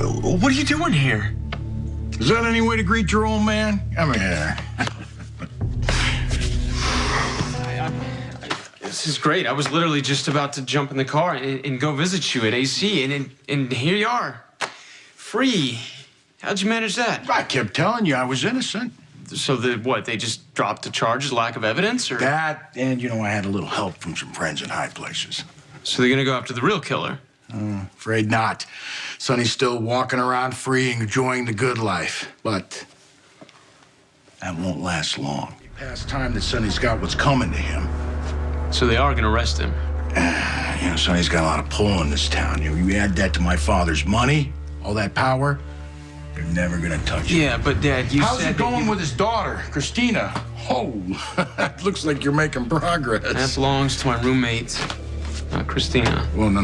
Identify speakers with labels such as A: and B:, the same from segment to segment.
A: What are you doing here?
B: Is that any way to greet your old man? Come here.
A: This is great. I was literally just about to jump in the car and go visit you at AC, and here you are. Free. How'd you manage that?
B: I kept telling you I was innocent.
A: So they just dropped the charges, lack of evidence, or?
B: That, and, I had a little help from some friends in high places.
A: So they're gonna go after the real killer?
B: Afraid not. Sonny's still walking around free and enjoying the good life. But that won't last long. Past time that Sonny's got what's coming to him.
A: So they are gonna arrest him?
B: Sonny's got a lot of pull in this town. You add that to my father's money, all that power, they're never gonna touch him.
A: Yeah, but Dad, you
B: How's
A: said
B: it going with his daughter, Christina? Oh, looks like you're making progress.
A: That belongs to my roommate, not Christina.
B: Well, no.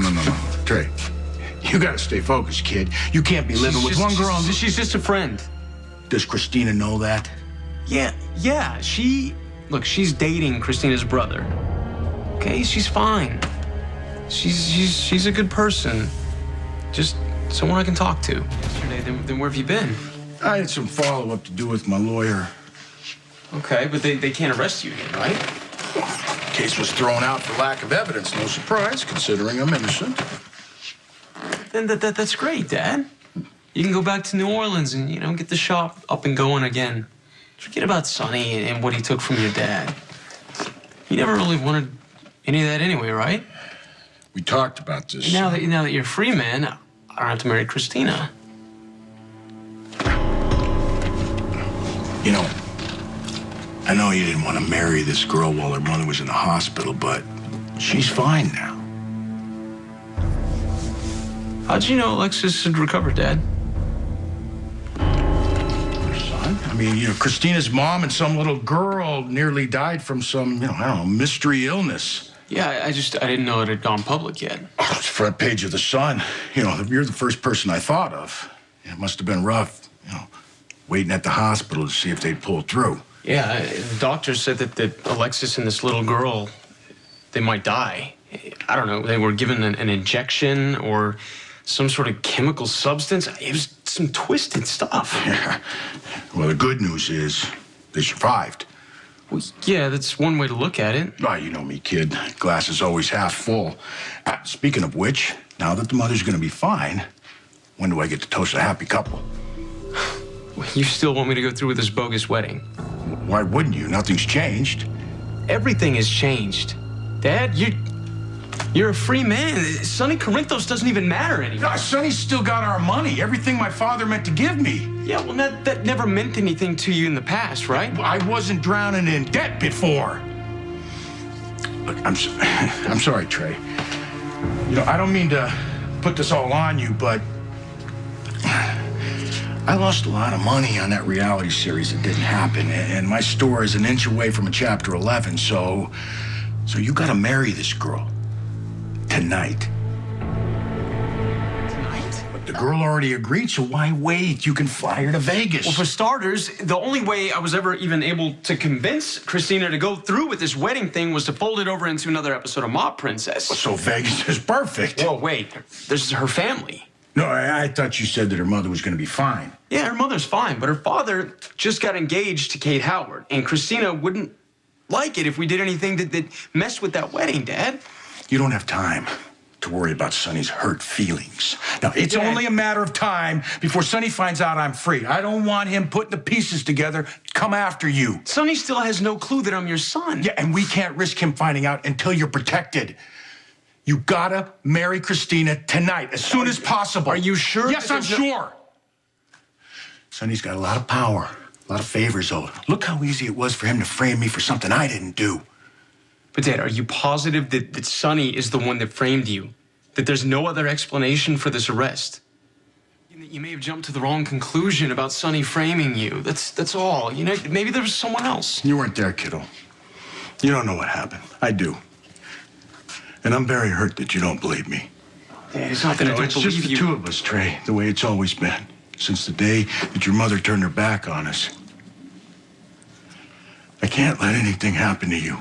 B: Trey, you gotta stay focused, kid. You can't be living with one girl.
A: She's just a friend.
B: Does Christina know that?
A: Yeah. Look, she's dating Christina's brother. Okay, she's fine. She's a good person. Just someone I can talk to. Yesterday, then where have you been?
B: I had some follow-up to do with my lawyer.
A: Okay, but they can't arrest you again, right?
B: Case was thrown out for lack of evidence. No surprise, considering I'm innocent.
A: Then that's great, Dad. You can go back to New Orleans and, get the shop up and going again. Forget about Sonny and what he took from your dad. You never really wanted any of that anyway, right?
B: We talked about this.
A: Now that you're a free man, I don't have to marry Christina.
B: I know you didn't want to marry this girl while her mother was in the hospital, but she's fine now.
A: How'd you know Alexis had recovered, Dad?
B: Her son? Christina's mom and some little girl nearly died from some, mystery illness.
A: Yeah, I didn't know it had gone public yet.
B: Oh, it's front page of the Sun. You're the first person I thought of. It must have been rough, waiting at the hospital to see if they'd pull through.
A: Yeah, the doctor said that Alexis and this little girl, they might die. I don't know, they were given an injection or some sort of chemical substance. It was some twisted stuff.
B: Yeah. Well, the good news is they survived.
A: Well, yeah, that's one way to look at it.
B: Oh, you know me, kid. Glass is always half full. Speaking of which, now that the mother's gonna be fine, when do I get to toast a happy couple?
A: You still want me to go through with this bogus wedding?
B: Why wouldn't you? Nothing's changed.
A: Everything has changed. Dad, you're a free man. Sonny Corinthos doesn't even matter anymore.
B: No, Sonny's still got our money. Everything my father meant to give me.
A: Yeah, well, that never meant anything to you in the past, right?
B: I wasn't drowning in debt before. Look, I'm sorry, Trey. I don't mean to put this all on you, but I lost a lot of money on that reality series that didn't happen, and my store is an inch away from a Chapter 11, so you gotta marry this girl. Tonight.
A: Tonight?
B: But the girl already agreed, so why wait? You can fly her to Vegas.
A: Well, for starters, the only way I was ever even able to convince Christina to go through with this wedding thing was to fold it over into another episode of Mob Princess.
B: So Vegas is perfect.
A: Whoa, wait. This is her family.
B: No, I thought you said that her mother was gonna be fine.
A: Yeah, her mother's fine, but her father just got engaged to Kate Howard, and Christina wouldn't like it if we did anything that messed with that wedding, Dad.
B: You don't have time to worry about Sonny's hurt feelings. Now, it's only a matter of time before Sonny finds out I'm free. I don't want him putting the pieces together to come after you.
A: Sonny still has no clue that I'm your son.
B: Yeah, and we can't risk him finding out until you're protected. You gotta marry Christina tonight, as soon as possible.
A: Are you sure?
B: Yes, I'm sure. Sonny's got a lot of power, a lot of favors, though. Look how easy it was for him to frame me for something I didn't do.
A: But, Dad, are you positive that Sonny is the one that framed you? That there's no other explanation for this arrest? You may have jumped to the wrong conclusion about Sonny framing you. That's all. Maybe there was someone else.
B: You weren't there, kiddo. You don't know what happened. I do. And I'm very hurt that you don't believe me.
A: Dad, it's not that I don't believe you.
B: It's just the two of us, Trey, the way it's always been. Since the day that your mother turned her back on us. I can't let anything happen to you.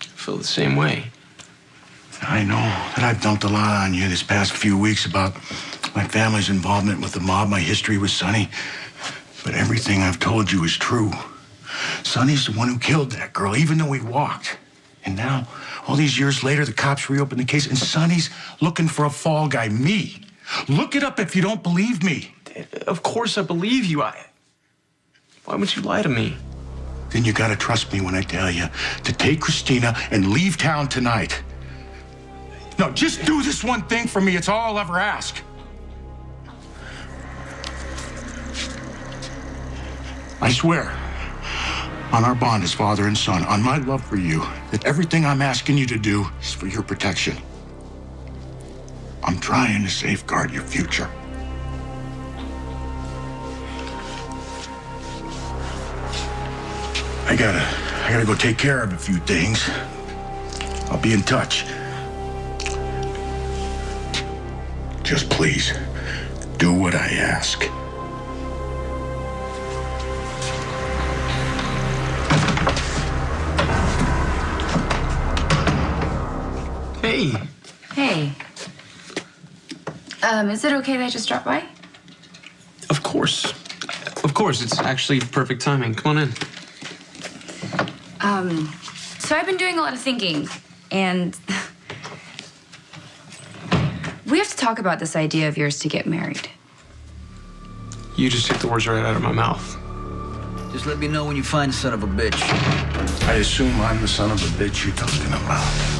A: I feel the same way.
B: I know that I've dumped a lot on you this past few weeks about my family's involvement with the mob, my history with Sonny. But everything I've told you is true. Sonny's the one who killed that girl, even though he walked. And now, all these years later, the cops reopen the case, and Sonny's looking for a fall guy, me. Look it up if you don't believe me.
A: Of course I believe you. Why would you lie to me?
B: Then you gotta trust me when I tell you to take Christina and leave town tonight. No, just do this one thing for me. It's all I'll ever ask. I swear, on our bond as father and son, on my love for you, that everything I'm asking you to do is for your protection. I'm trying to safeguard your future. I gotta go take care of a few things. I'll be in touch. Just please, do what I ask.
A: Hey.
C: Hey. Is it okay that I just dropped by?
A: Of course. Of course, it's actually perfect timing. Come on in.
C: So I've been doing a lot of thinking, and we have to talk about this idea of yours to get married.
A: You just took the words right out of my mouth.
D: Just let me know when you find the son of a bitch.
B: I assume I'm the son of a bitch you're talking about.